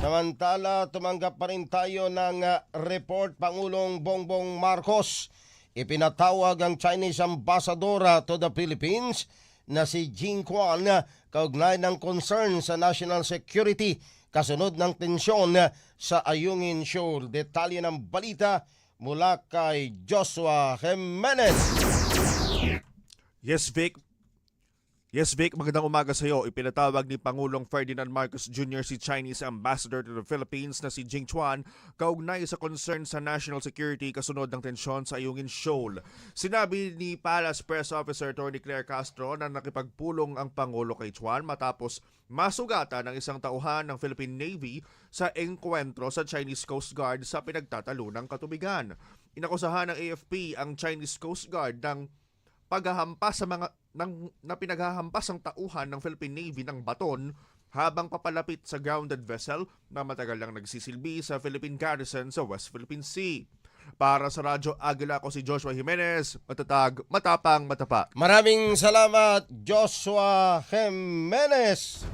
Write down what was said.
Samantala, tumanggap pa rin tayo ng report Pangulong Bongbong Marcos. Ipinatawag ang Chinese Ambassador to the Philippines na si Jing Quan kaugnay ng concern sa national security kasunod ng tensyon sa Ayungin Shoal. Detalye ng balita mula kay Joshua Jimenez. Yes, Vic, magandang umaga sa iyo. Ipinatawag ni Pangulong Ferdinand Marcos Jr. si Chinese Ambassador to the Philippines na si Jing Quan kaugnay sa concern sa national security kasunod ng tensyon sa Ayungin Shoal. Sinabi ni Palace Press Officer Tony Claire Castro na nakipagpulong ang Pangulo kay Quan matapos masugatan ng isang tauhan ng Philippine Navy sa engkwentro sa Chinese Coast Guard sa pinagtatalunang katubigan. Inakusahan ng AFP ang Chinese Coast Guard ng paghahampas sa mga na pinaghahampas ang tauhan ng Philippine Navy ng baton habang papalapit sa grounded vessel na matagal lang nagsisilbi sa Philippine garrison sa West Philippine Sea. Para sa Radyo Agila, ko si Joshua Jimenez, matatag, matapang, matapa. Maraming salamat, Joshua Jimenez.